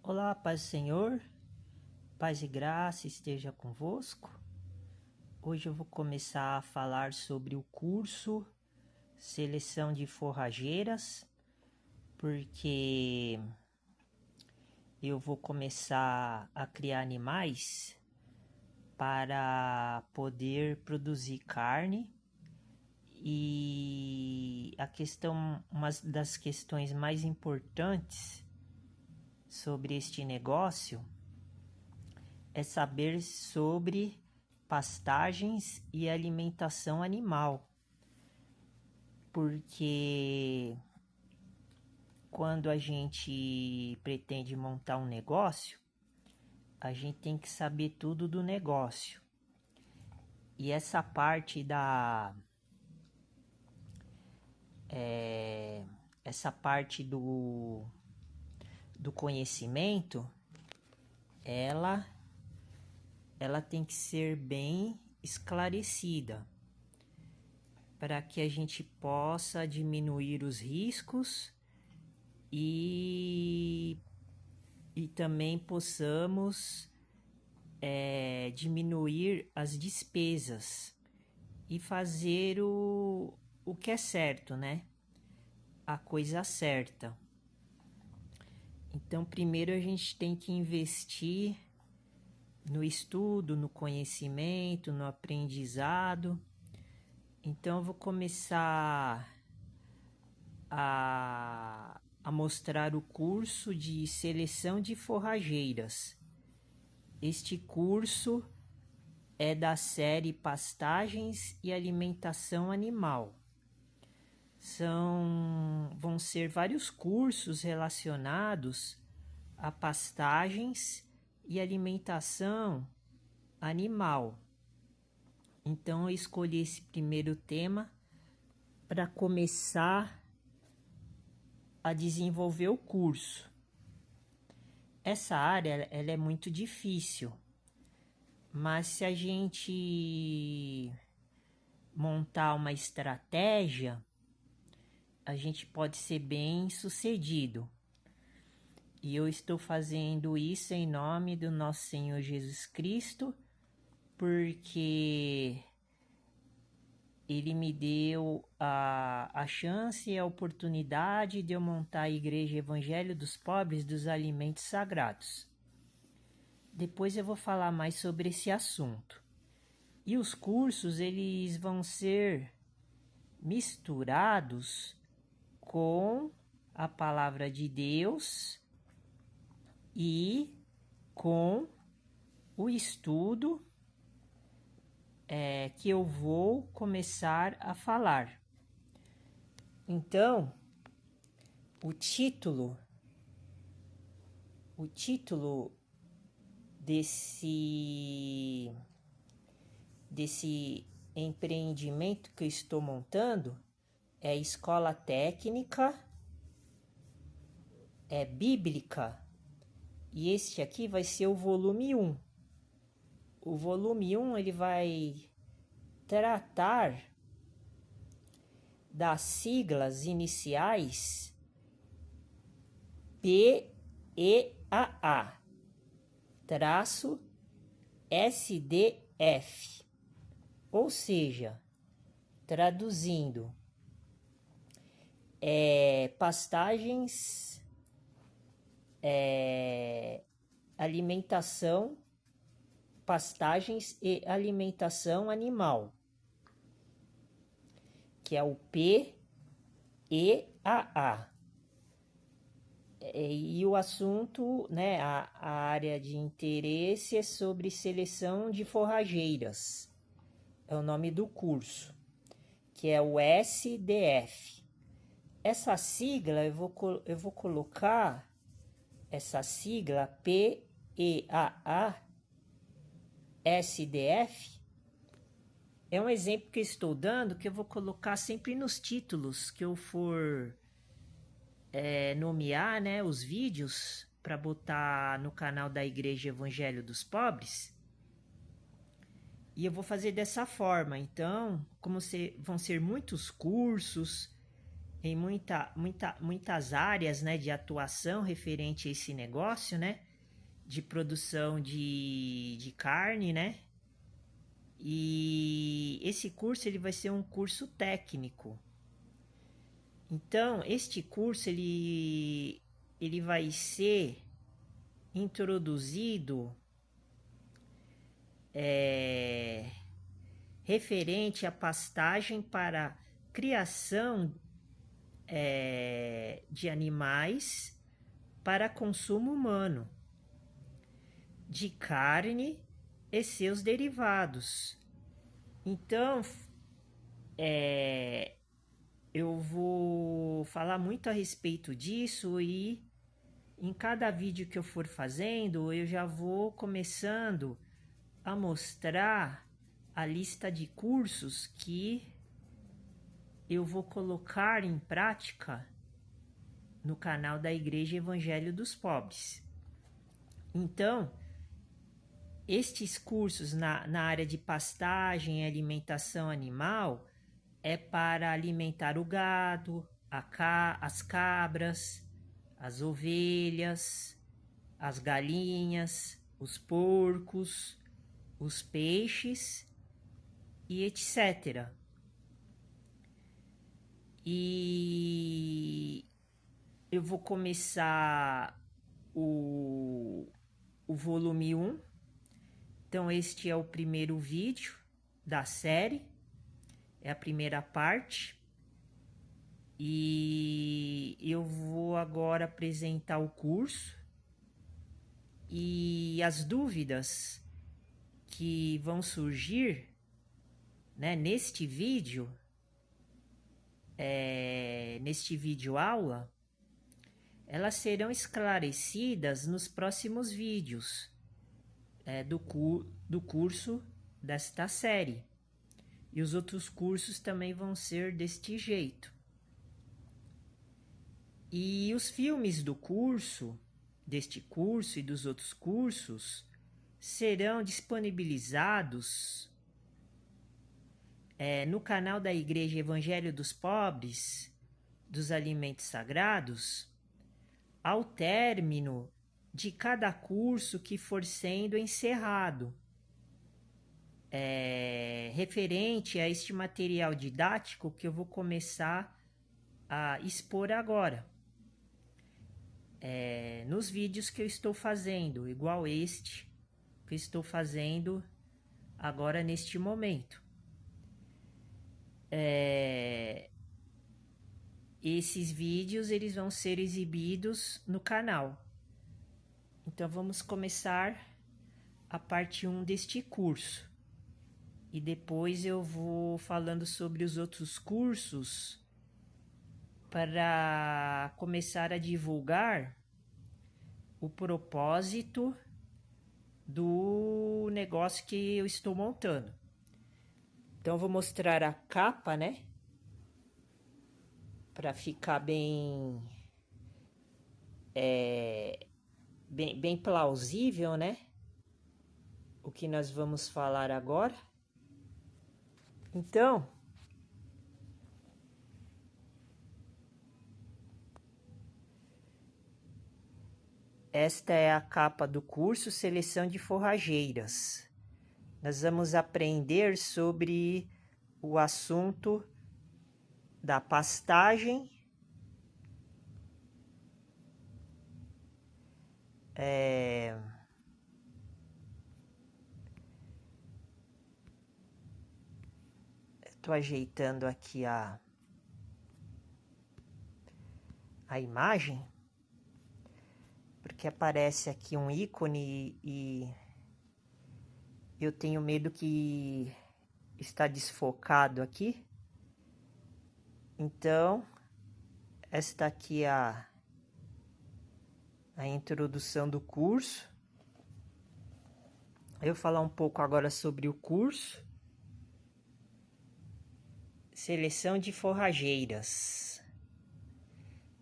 Olá, paz do Senhor, paz e graça esteja convosco. Hoje eu vou começar a falar sobre o curso Seleção de Forrageiras, porque eu vou começar a criar animais para poder produzir carne. E uma das questões mais importantes sobre este negócio é saber sobre pastagens e alimentação animal, porque quando a gente pretende montar um negócio, a gente tem que saber tudo do negócio. E essa parte do conhecimento, ela tem que ser bem esclarecida para que a gente possa diminuir os riscos e também possamos diminuir as despesas e fazer o que é certo, né? A coisa certa. Então, primeiro a gente tem que investir no estudo, no conhecimento, no aprendizado. Então, eu vou começar a mostrar o curso de seleção de forrageiras. Este curso é da série Pastagens e Alimentação Animal. Vão ser vários cursos relacionados a pastagens e alimentação animal. Então, eu escolhi esse primeiro tema para começar a desenvolver o curso. Essa área ela é muito difícil, mas se a gente montar uma estratégia, a gente pode ser bem sucedido. E eu estou fazendo isso em nome do nosso Senhor Jesus Cristo, porque Ele me deu a chance e a oportunidade de eu montar a Igreja Evangelho dos Pobres dos Alimentos Sagrados. Depois eu vou falar mais sobre esse assunto. E os cursos, eles vão ser misturados com a palavra de Deus e com o estudo que eu vou começar a falar. Então, o título desse empreendimento que eu estou montando é Escola Técnica Bíblica, e este aqui vai ser o volume 1. O volume 1 ele vai tratar das siglas iniciais PEAA traço SDF, ou seja, traduzindo, pastagens, pastagens e alimentação animal, que é o PEAA. E o assunto, né, a área de interesse é sobre seleção de forrageiras. É o nome do curso, que é o SDF. Essa sigla, eu vou colocar essa sigla PEAA SDF. É um exemplo que eu estou dando, que eu vou colocar sempre nos títulos que eu for nomear, né, os vídeos para botar no canal da Igreja Evangelho dos Pobres. E eu vou fazer dessa forma. Então, vão ser muitos cursos, em muitas áreas, né, de atuação referente a esse negócio, né, de produção de carne, né, e esse curso ele vai ser um curso técnico. Então, este curso ele vai ser introduzido referente à pastagem para criação de animais para consumo humano, de carne e seus derivados. Então, eu vou falar muito a respeito disso e em cada vídeo que eu for fazendo, eu já vou começando a mostrar a lista de cursos que eu vou colocar em prática no canal da Igreja Evangelho dos Pobres. Então, estes cursos na área de pastagem e alimentação animal é para alimentar o gado, as cabras, as ovelhas, as galinhas, os porcos, os peixes e etc. E eu vou começar o volume 1. Então, este é o primeiro vídeo da série, é a primeira parte. E eu vou agora apresentar o curso e as dúvidas que vão surgir, né, neste vídeo aula, elas serão esclarecidas nos próximos vídeos do curso desta série. E os outros cursos também vão ser deste jeito. E os filmes do curso, deste curso e dos outros cursos, serão disponibilizados no canal da Igreja Evangelho dos Pobres, dos Alimentos Sagrados, ao término de cada curso que for sendo encerrado. Referente a este material didático que eu vou começar a expor agora. Nos vídeos que eu estou fazendo, igual este que eu estou fazendo agora neste momento. Esses vídeos eles vão ser exibidos no canal. Então vamos começar a parte 1 deste curso. E depois eu vou falando sobre os outros cursos para começar a divulgar o propósito do negócio que eu estou montando. Então, eu vou mostrar a capa, né? Para ficar bem plausível, né? O que nós vamos falar agora. Então, esta é a capa do curso Seleção de Forrageiras. Nós vamos aprender sobre o assunto da pastagem, estou ajeitando aqui a imagem, porque aparece aqui um ícone e eu tenho medo que está desfocado aqui. Então, esta aqui é a introdução do curso. Eu vou falar um pouco agora sobre o curso. Seleção de forrageiras.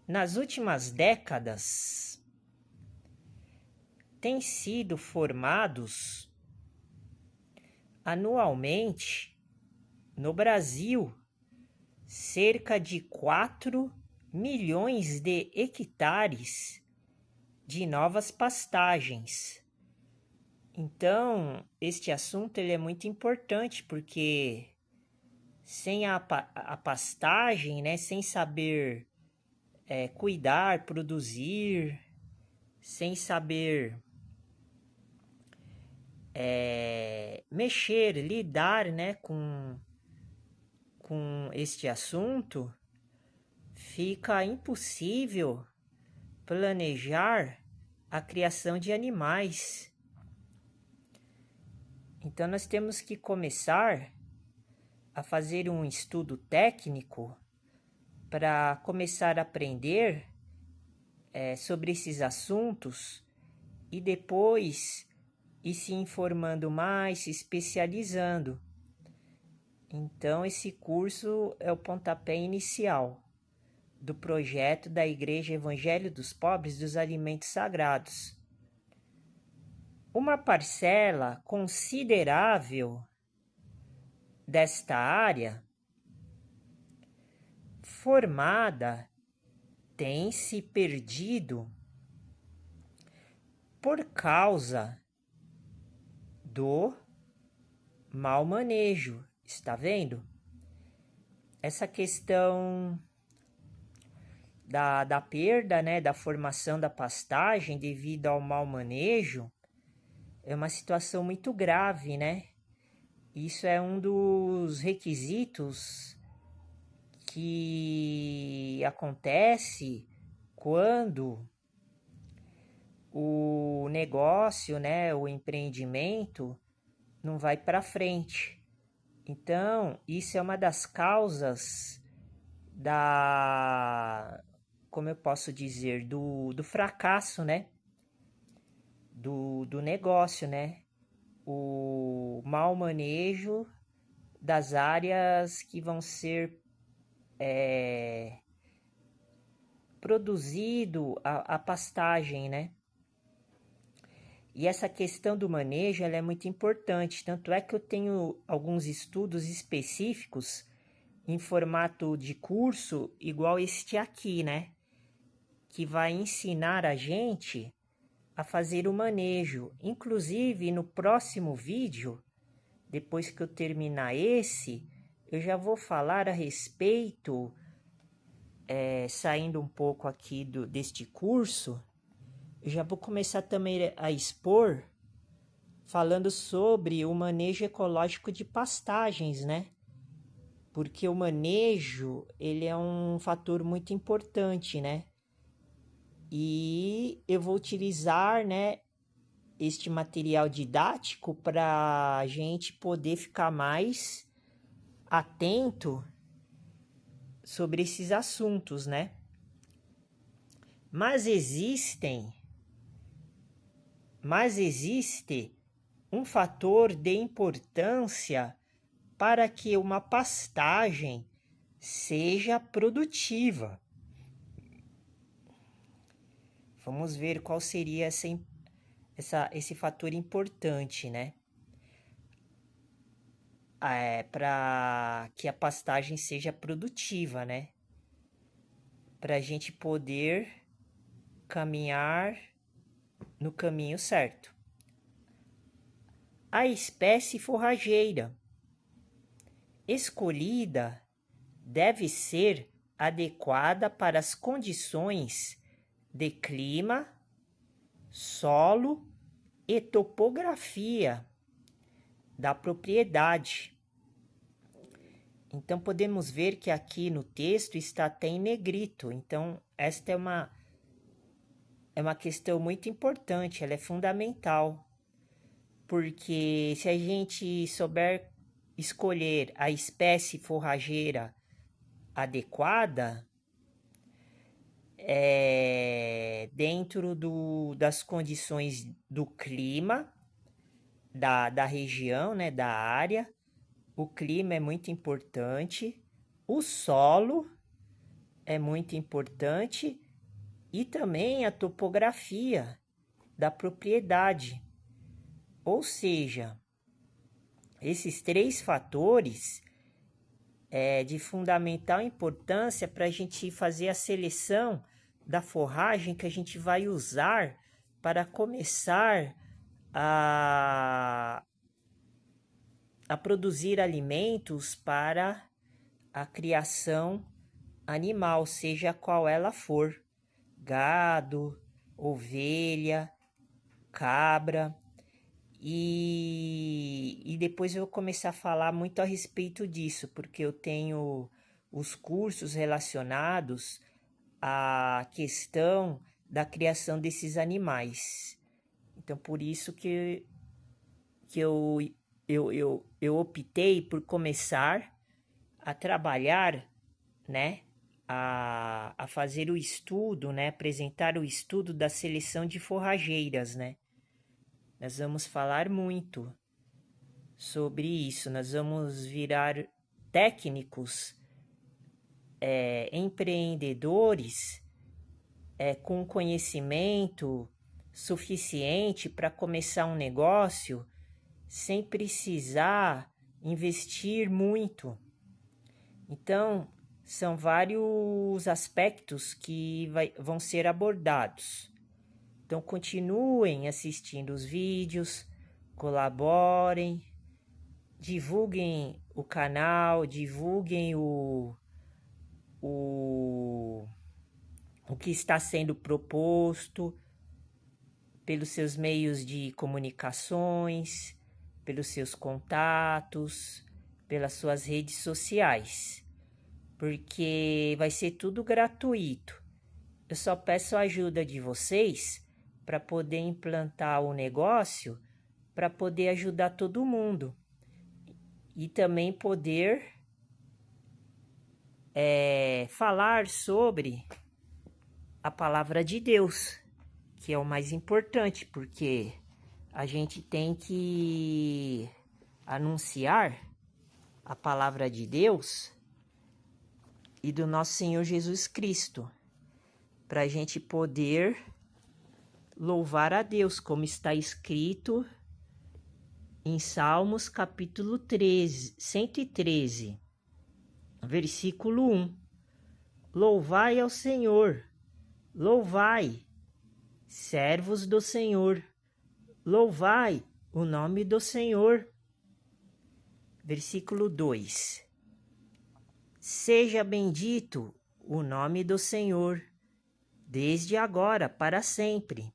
Nas últimas décadas, têm sido formados anualmente no Brasil cerca de 4 milhões de hectares de novas pastagens. Então, este assunto ele é muito importante, porque sem a pastagem, né, sem saber cuidar, produzir, sem saber mexer, lidar, né, com este assunto, fica impossível planejar a criação de animais. Então, nós temos que começar a fazer um estudo técnico para começar a aprender sobre esses assuntos e depois ir se informando mais, se especializando. Então, esse curso é o pontapé inicial do projeto da Igreja Evangelho dos Pobres dos Alimentos Sagrados. Uma parcela considerável desta área formada tem se perdido por causa do mau manejo. Está vendo? Essa questão da perda, né, da formação da pastagem devido ao mau manejo é uma situação muito grave, né? Isso é um dos requisitos que acontece quando o negócio, né, o empreendimento não vai para frente. Então, isso é uma das causas como eu posso dizer, do fracasso, né, do negócio, né, o mau manejo das áreas que vão ser produzido a pastagem, né? E essa questão do manejo ela é muito importante, tanto é que eu tenho alguns estudos específicos em formato de curso, igual este aqui, né? Que vai ensinar a gente a fazer o manejo. Inclusive, no próximo vídeo, depois que eu terminar esse, eu já vou falar a respeito, saindo um pouco aqui deste curso, eu já vou começar também a expor, falando sobre o manejo ecológico de pastagens, né? Porque o manejo, ele é um fator muito importante, né? E eu vou utilizar, né, este material didático para a gente poder ficar mais atento sobre esses assuntos, né? Mas existe um fator de importância para que uma pastagem seja produtiva. Vamos ver qual seria esse fator importante, né? Para que a pastagem seja produtiva, né? Para a gente poder caminhar no caminho certo. A espécie forrageira escolhida deve ser adequada para as condições de clima, solo e topografia da propriedade. Então, podemos ver que aqui no texto está até em negrito. Então, esta é uma questão muito importante, ela é fundamental. Porque se a gente souber escolher a espécie forrageira adequada, dentro das condições do clima, da região, né, da área, o clima é muito importante, o solo é muito importante e também a topografia da propriedade. Ou seja, esses 3 fatores, é de fundamental importância para a gente fazer a seleção da forragem que a gente vai usar para começar a produzir alimentos para a criação animal, seja qual ela for, gado, ovelha, cabra. E depois eu vou começar a falar muito a respeito disso, porque eu tenho os cursos relacionados à questão da criação desses animais. Então, por isso que eu optei por começar a trabalhar, né, a fazer o estudo, né, apresentar o estudo da seleção de forrageiras, né. Nós vamos falar muito sobre isso, nós vamos virar técnicos, empreendedores, com conhecimento suficiente para começar um negócio sem precisar investir muito. Então, são vários aspectos que vão ser abordados. Então, continuem assistindo os vídeos, colaborem, divulguem o canal, divulguem o que está sendo proposto pelos seus meios de comunicações, pelos seus contatos, pelas suas redes sociais, porque vai ser tudo gratuito. Eu só peço a ajuda de vocês para poder implantar o negócio, para poder ajudar todo mundo e também poder falar sobre a palavra de Deus, que é o mais importante, porque a gente tem que anunciar a palavra de Deus e do nosso Senhor Jesus Cristo, para a gente poder louvar a Deus, como está escrito em Salmos capítulo 113, versículo 1. Louvai ao Senhor, louvai, servos do Senhor, louvai o nome do Senhor. Versículo 2. Seja bendito o nome do Senhor, desde agora para sempre.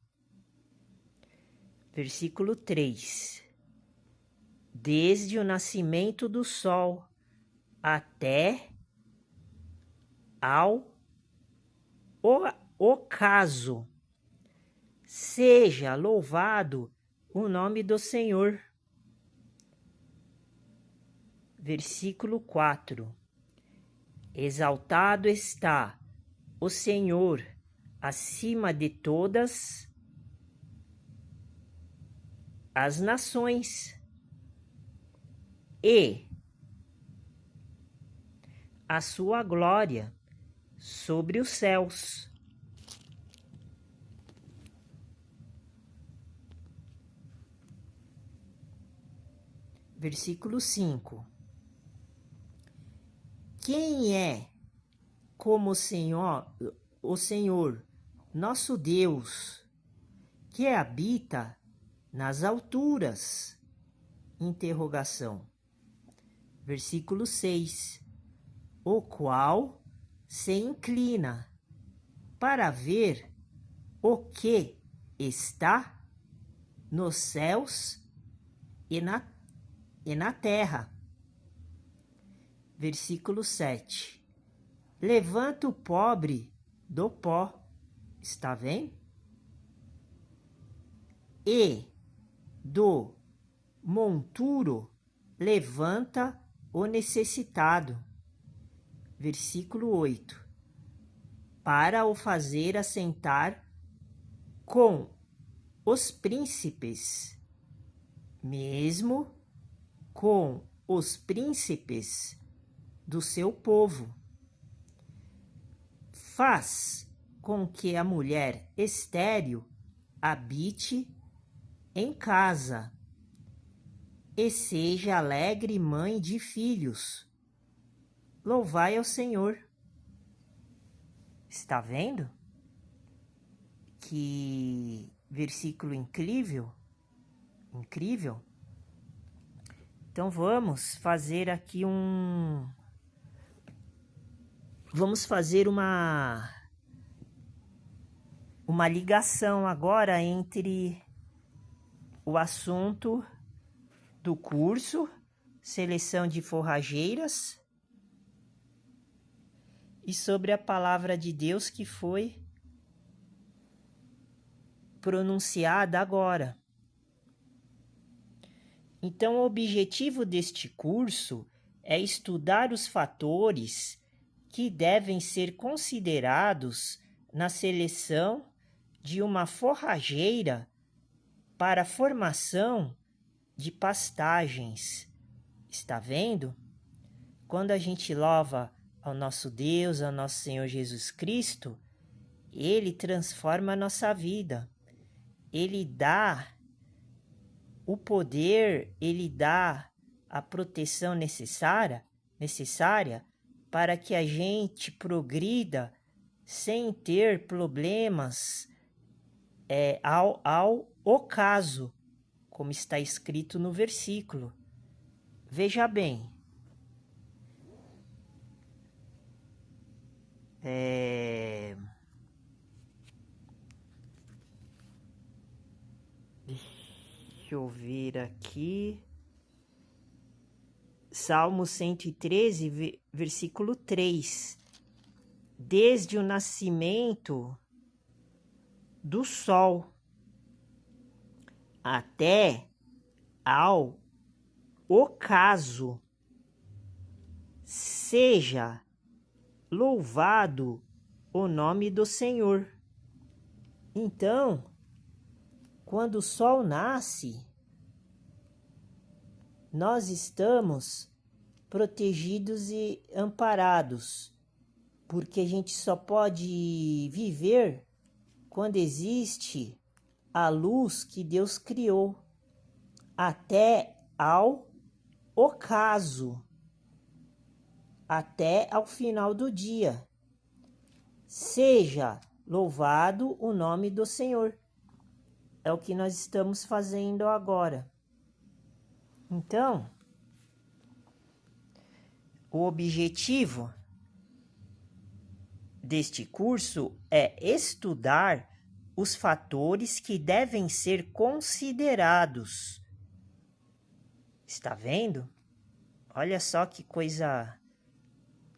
Versículo 3. Desde o nascimento do sol até ao ocaso, seja louvado o nome do Senhor. Versículo 4. Exaltado está o Senhor acima de todas as nações, e a sua glória sobre os céus. Versículo 5. Quem é como o Senhor, nosso Deus, que habita nas alturas? Interrogação. Versículo 6. O qual se inclina para ver o que está nos céus e na terra. Versículo 7. Levanta o pobre do pó, está vendo? E do monturo levanta o necessitado. Versículo 8. Para o fazer assentar com os príncipes, mesmo com os príncipes do seu povo. Faz com que a mulher estéril habite em casa e seja alegre mãe de filhos. louvai ao Senhor. Está vendo? Que versículo incrível? Incrível? Então vamos fazer aqui Vamos fazer uma ligação agora entre o assunto do curso, seleção de forrageiras, e sobre a palavra de Deus que foi pronunciada agora. Então, o objetivo deste curso é estudar os fatores que devem ser considerados na seleção de uma forrageira para a formação de pastagens. Está vendo? Quando a gente louva ao nosso Deus, ao nosso Senhor Jesus Cristo, Ele transforma a nossa vida. Ele dá o poder, Ele dá a proteção necessária para que a gente progrida sem ter problemas ao ocaso, como está escrito no versículo. Veja bem, deixa eu ver aqui. Salmo 113, versículo 3. Desde o nascimento do sol até ao ocaso, seja louvado o nome do Senhor. Então, quando o sol nasce, nós estamos protegidos e amparados, porque a gente só pode viver quando existe a luz que Deus criou, até ao ocaso, até ao final do dia. Seja louvado o nome do Senhor. É o que nós estamos fazendo agora. Então, o objetivo deste curso é estudar os fatores que devem ser considerados. Está vendo? Olha só que coisa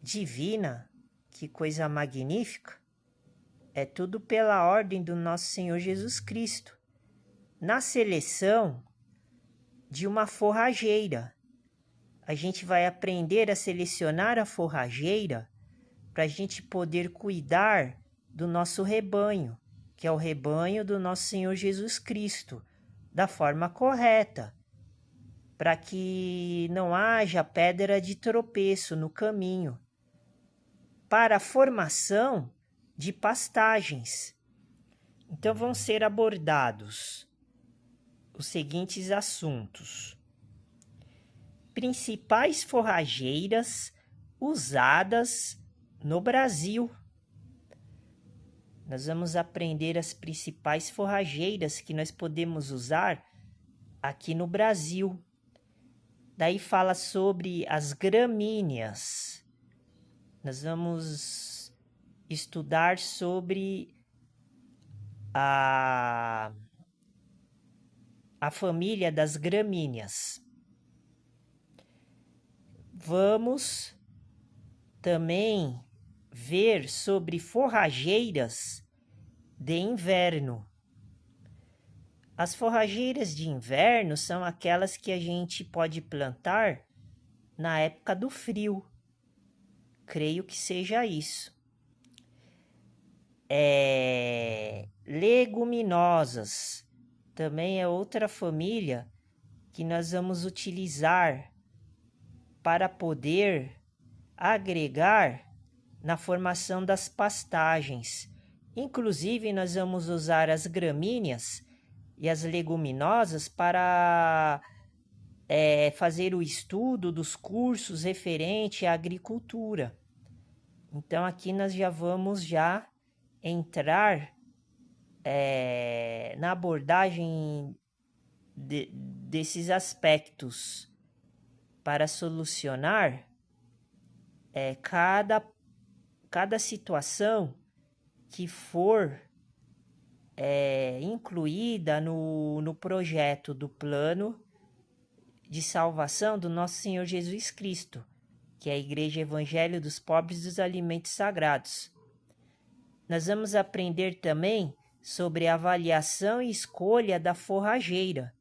divina, que coisa magnífica. É tudo pela ordem do nosso Senhor Jesus Cristo. Na seleção de uma forrageira, a gente vai aprender a selecionar a forrageira para a gente poder cuidar do nosso rebanho, que é o rebanho do nosso Senhor Jesus Cristo, da forma correta, para que não haja pedra de tropeço no caminho, para a formação de pastagens. Então vão ser abordados os seguintes assuntos: principais forrageiras usadas no Brasil. Nós vamos aprender as principais forrageiras que nós podemos usar aqui no Brasil. Daí fala sobre as gramíneas. Nós vamos estudar sobre a família das gramíneas. Vamos também ver sobre forrageiras de inverno. As forrageiras de inverno são aquelas que a gente pode plantar na época do frio. Creio que seja isso. Leguminosas também é outra família que nós vamos utilizar para poder agregar na formação das pastagens. Inclusive, nós vamos usar as gramíneas e as leguminosas para fazer o estudo dos cursos referente à agricultura. Então, aqui nós já vamos entrar na abordagem desses aspectos para solucionar cada situação que for incluída no projeto do plano de salvação do nosso Senhor Jesus Cristo, que é a Igreja Evangelho dos Pobres dos Alimentos Sagrados. Nós vamos aprender também sobre a avaliação e escolha da forrageira.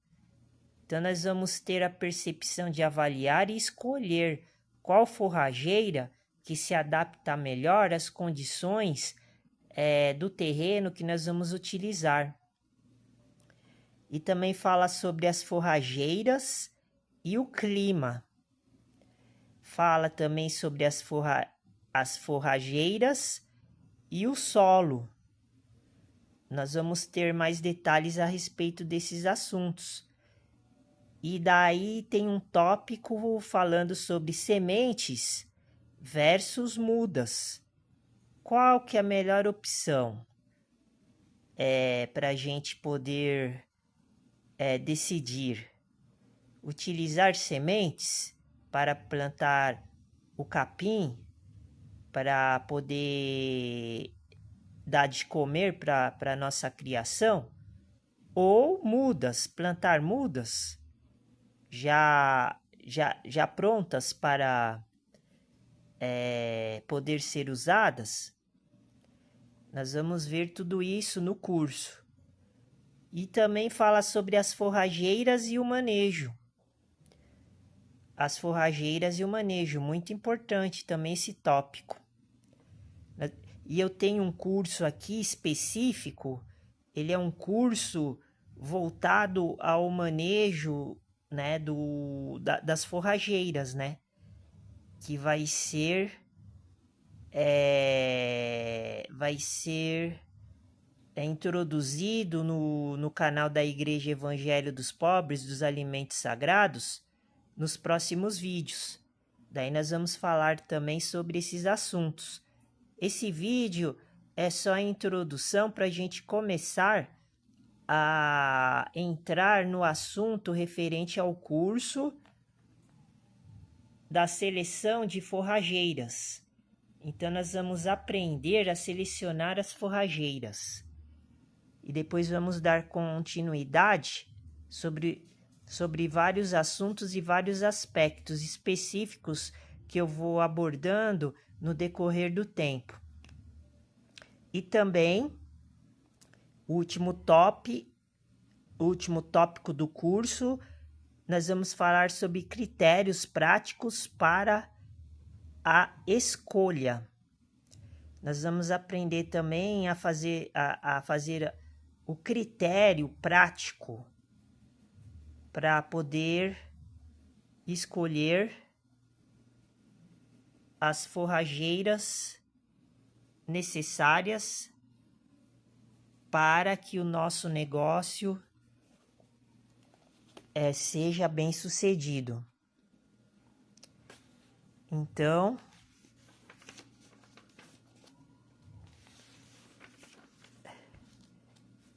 Então, nós vamos ter a percepção de avaliar e escolher qual forrageira que se adapta melhor às condições do terreno que nós vamos utilizar. E também fala sobre as forrageiras e o clima. Fala também sobre as forrageiras e o solo. Nós vamos ter mais detalhes a respeito desses assuntos. E daí tem um tópico falando sobre sementes versus mudas. Qual que é a melhor opção para a gente poder decidir? Utilizar sementes para plantar o capim, para poder dar de comer para a nossa criação, ou mudas, plantar mudas já prontas para poder ser usadas. Nós vamos ver tudo isso no curso. E também fala sobre as forrageiras e o manejo. As forrageiras e o manejo, muito importante também esse tópico. E eu tenho um curso aqui específico, ele é um curso voltado ao manejo, né, das forrageiras, né, que vai ser introduzido no canal da Igreja Evangelho dos Pobres dos Alimentos Sagrados nos próximos vídeos. Daí nós vamos falar também sobre esses assuntos. Esse vídeo é só a introdução para a gente começar a entrar no assunto referente ao curso da seleção de forrageiras. Então, nós vamos aprender a selecionar as forrageiras. E depois vamos dar continuidade sobre vários assuntos e vários aspectos específicos que eu vou abordando no decorrer do tempo. E também, o último tópico do curso, nós vamos falar sobre critérios práticos para a escolha. Nós vamos aprender também a fazer o critério prático para poder escolher as forrageiras necessárias para que o nosso negócio seja bem sucedido. Então,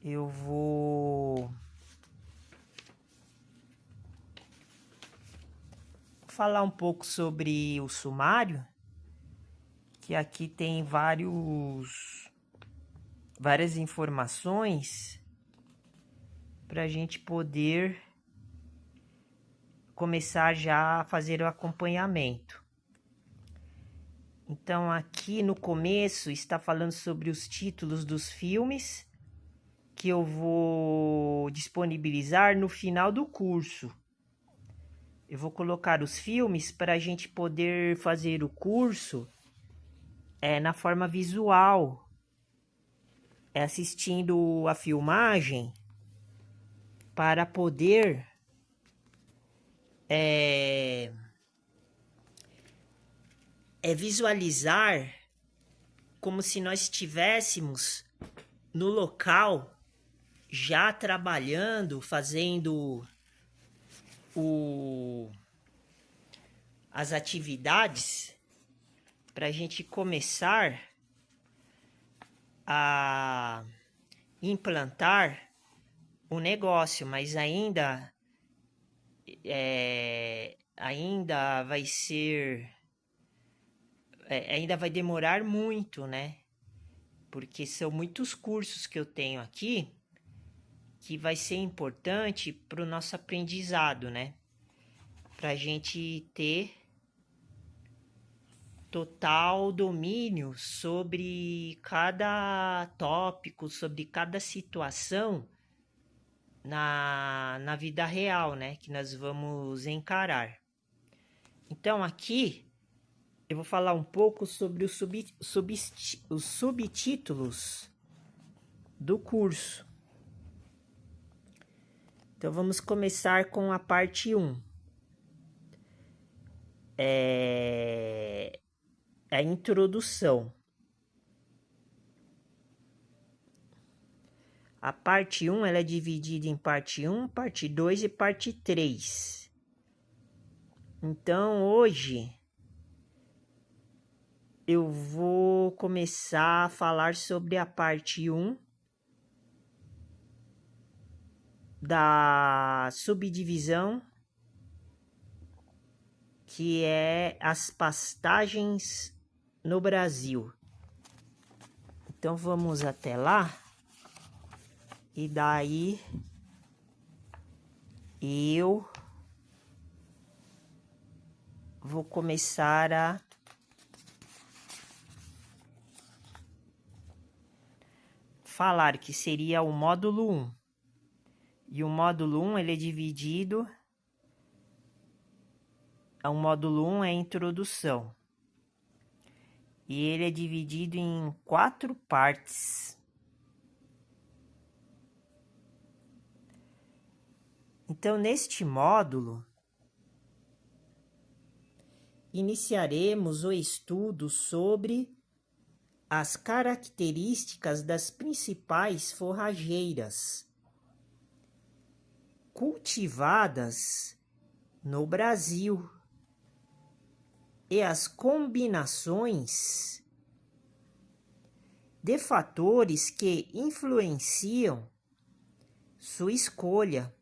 eu vou falar um pouco sobre o sumário, que aqui tem várias informações para a gente poder começar já a fazer o acompanhamento. Então, aqui no começo está falando sobre os títulos dos filmes que eu vou disponibilizar no final do curso. Eu vou colocar os filmes para a gente poder fazer o curso na forma visual, assistindo a filmagem, para poder visualizar como se nós estivéssemos no local já trabalhando, fazendo as atividades para a gente começar a implantar o negócio, mas ainda vai ser, ainda vai demorar muito, né? Porque são muitos cursos que eu tenho aqui que vai ser importante para o nosso aprendizado, né? Para a gente ter total domínio sobre cada tópico, sobre cada situação na vida real, né? Que nós vamos encarar. Então, aqui eu vou falar um pouco sobre os subtítulos do curso. Então, vamos começar com a parte 1. A introdução. A parte 1 ela é dividida em parte 1, parte 2 e parte 3. Então, hoje eu vou começar a falar sobre a parte 1 da subdivisão, que é as pastagens no Brasil. Então, vamos até lá. E daí eu vou começar a falar que seria o módulo 1. E o módulo 1 ele é dividido. O módulo 1 é a introdução. E ele é dividido em 4 partes. Então, neste módulo, iniciaremos o estudo sobre as características das principais forrageiras cultivadas no Brasil e as combinações de fatores que influenciam sua escolha.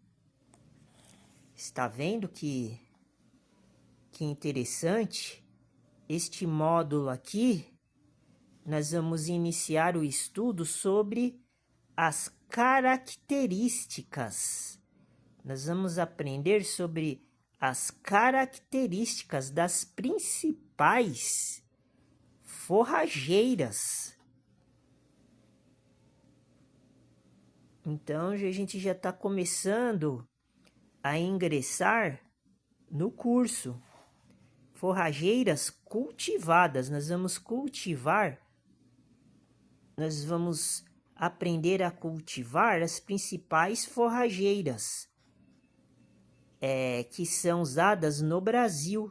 Está vendo que interessante? Este módulo aqui, nós vamos iniciar o estudo sobre as características. Nós vamos aprender sobre as características das principais forrageiras. Então, a gente já está começando a ingressar no curso. Forrageiras cultivadas. Nós vamos cultivar, nós vamos aprender a cultivar as principais forrageiras que são usadas no Brasil.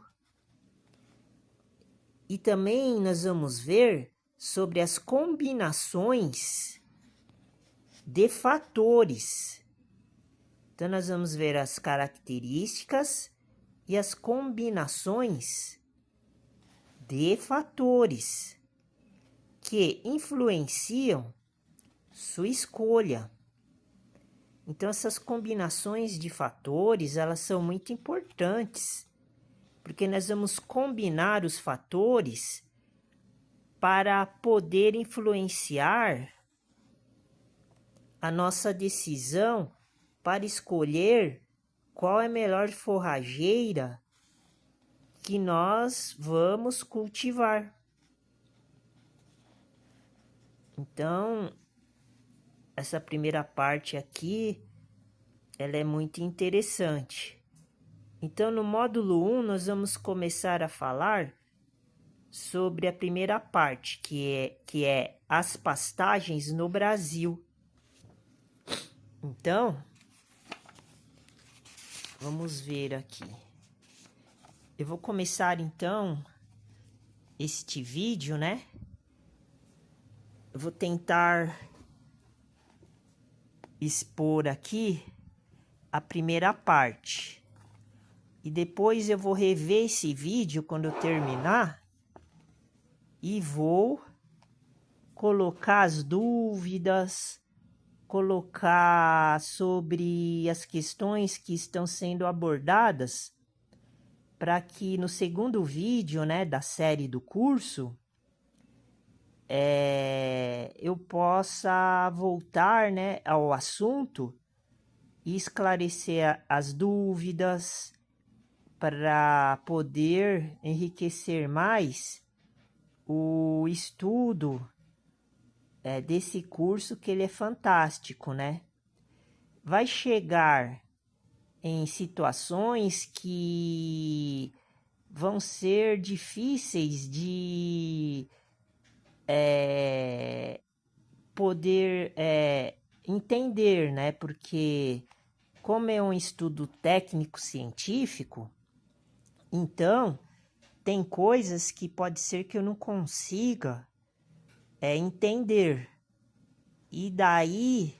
E também nós vamos ver sobre as combinações de fatores. Então, nós vamos ver as características e as combinações de fatores que influenciam sua escolha. Então, essas combinações de fatores, elas são muito importantes, porque nós vamos combinar os fatores para poder influenciar a nossa decisão para escolher qual é a melhor forrageira que nós vamos cultivar. Então, essa primeira parte aqui, ela é muito interessante. Então, no módulo 1, nós vamos começar a falar sobre a primeira parte, que é as pastagens no Brasil. Então, vamos ver aqui. Eu vou começar, então, este vídeo, né? Eu vou tentar expor aqui a primeira parte. E depois eu vou rever esse vídeo quando eu terminar e vou colocar as dúvidas, colocar sobre as questões que estão sendo abordadas, para que no segundo vídeo, né, da série do curso, eu possa voltar, né, ao assunto e esclarecer as dúvidas para poder enriquecer mais o estudo desse curso, que ele é fantástico, né? Vai chegar em situações que vão ser difíceis de poder entender, né? Porque como é um estudo técnico-científico, então tem coisas que pode ser que eu não consiga entender. E daí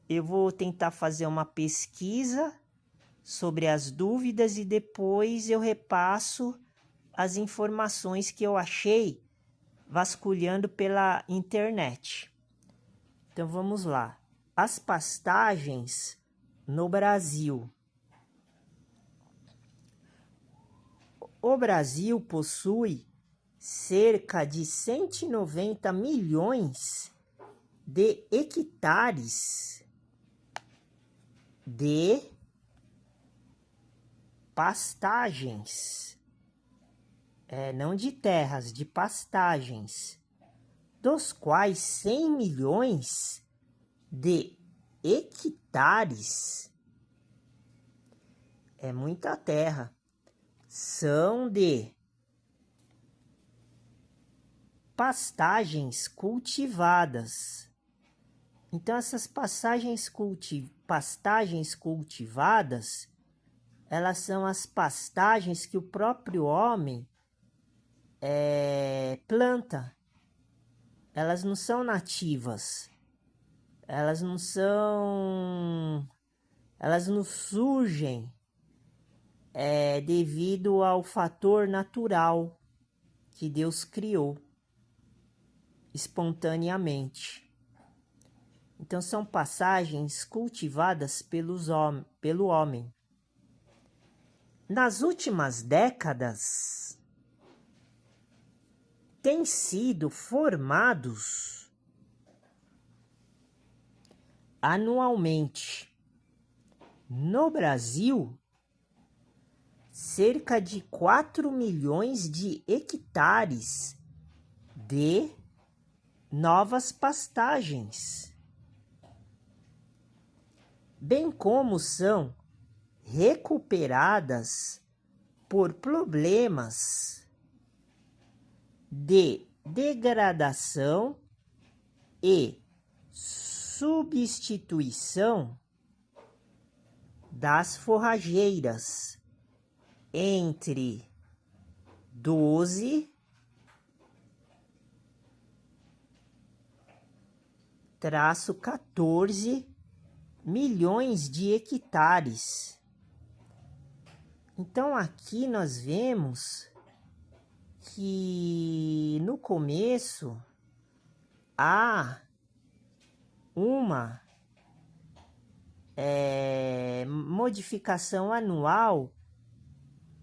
eu vou tentar fazer uma pesquisa sobre as dúvidas e depois eu repasso as informações que eu achei vasculhando pela internet. Então vamos lá. As pastagens no Brasil. O Brasil possui cerca de 190 milhões de hectares de pastagens, não de terras, de pastagens, dos quais 100 milhões de hectares, é muita terra, são de pastagens cultivadas. Então, essas pastagens cultivadas, elas são as pastagens que o próprio homem planta. Elas não são nativas. Elas não surgem devido ao fator natural que Deus criou espontaneamente. Então, são pastagens cultivadas pelo homem. Nas últimas décadas, têm sido formados anualmente, no Brasil, cerca de 4 milhões de hectares de novas pastagens, bem como são recuperadas por problemas de degradação e substituição das forrageiras entre 12,14 milhões de hectares. Então aqui nós vemos que no começo há uma modificação anual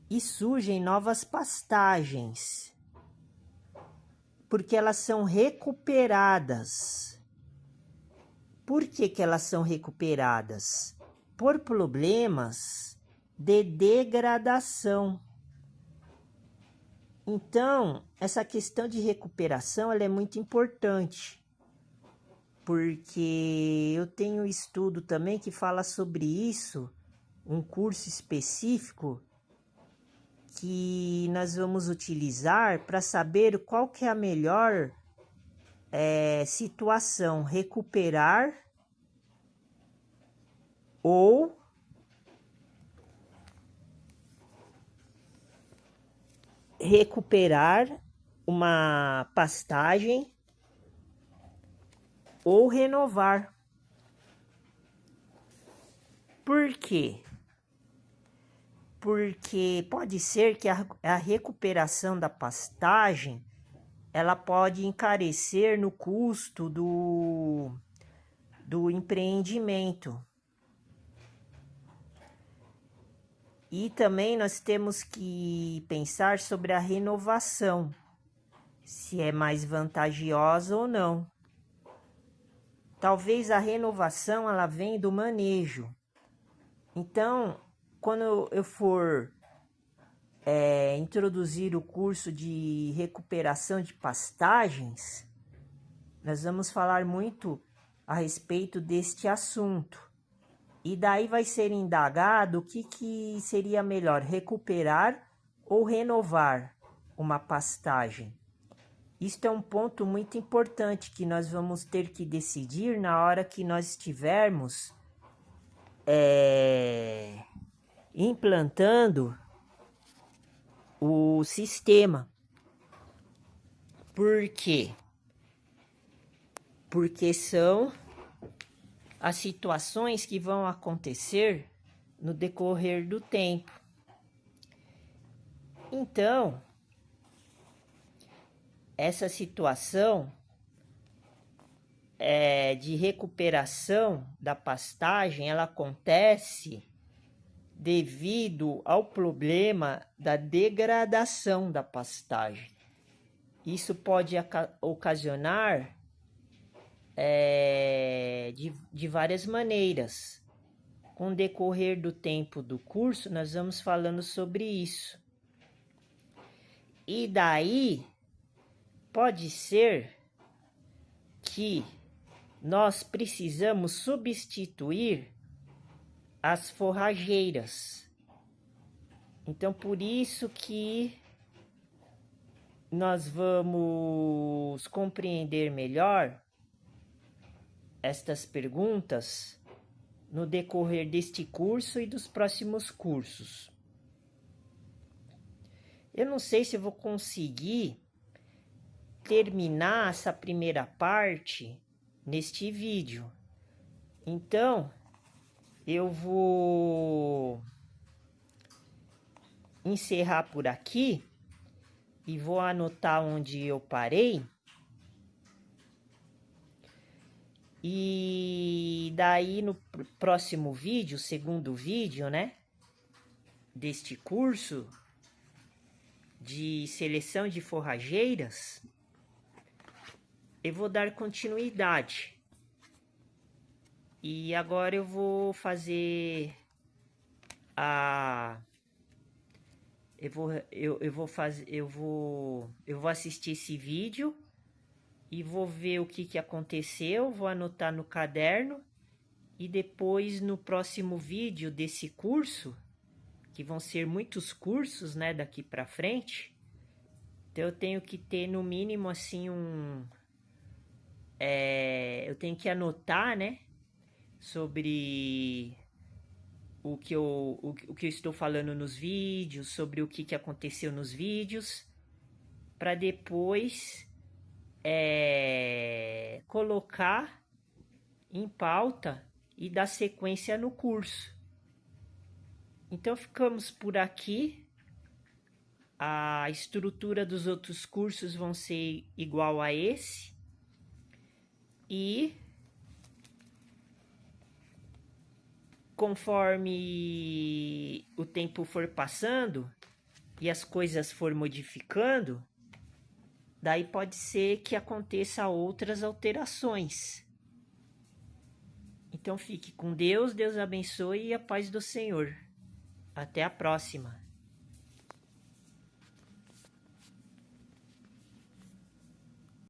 e surgem novas pastagens, porque elas são recuperadas. Por que elas são recuperadas? Por problemas de degradação. Então, essa questão de recuperação ela é muito importante, porque eu tenho estudo também que fala sobre isso, um curso específico que nós vamos utilizar para saber qual que é a melhor situação, recuperar ou recuperar uma pastagem ou renovar. Por quê? porque pode ser que a recuperação da pastagem ela pode encarecer no custo do empreendimento. E também nós temos que pensar sobre a renovação, se é mais vantajosa ou não. Talvez a renovação ela vem do manejo. Então, quando eu for introduzir o curso de recuperação de pastagens, nós vamos falar muito a respeito deste assunto. E daí vai ser indagado o que seria melhor, recuperar ou renovar uma pastagem. Isto é um ponto muito importante que nós vamos ter que decidir na hora que nós estivermos implantando o sistema. Por quê? Porque são as situações que vão acontecer no decorrer do tempo. Então, essa situação de recuperação da pastagem, ela acontece devido ao problema da degradação da pastagem. Isso pode ocasionar de várias maneiras. Com o decorrer do tempo do curso, nós vamos falando sobre isso. E daí, pode ser que nós precisamos substituir as forrageiras. Então, por isso que nós vamos compreender melhor estas perguntas no decorrer deste curso e dos próximos cursos. Eu não sei se eu vou conseguir terminar essa primeira parte neste vídeo. Então, eu vou encerrar por aqui e vou anotar onde eu parei. E daí no próximo vídeo, segundo vídeo, né, deste curso de seleção de forrageiras, eu vou dar continuidade. E agora eu vou fazer eu vou assistir esse vídeo e vou ver o que aconteceu, vou anotar no caderno e depois no próximo vídeo desse curso, que vão ser muitos cursos, né, daqui para frente. Então eu tenho que ter no mínimo assim eu tenho que anotar, né, sobre o que eu estou falando nos vídeos, sobre o que aconteceu nos vídeos, para depois colocar em pauta e dar sequência no curso. Então ficamos por aqui. A estrutura dos outros cursos vão ser igual a esse. E conforme o tempo for passando e as coisas for modificando, daí pode ser que aconteça outras alterações. Então fique com Deus, Deus abençoe e a paz do Senhor. Até a próxima.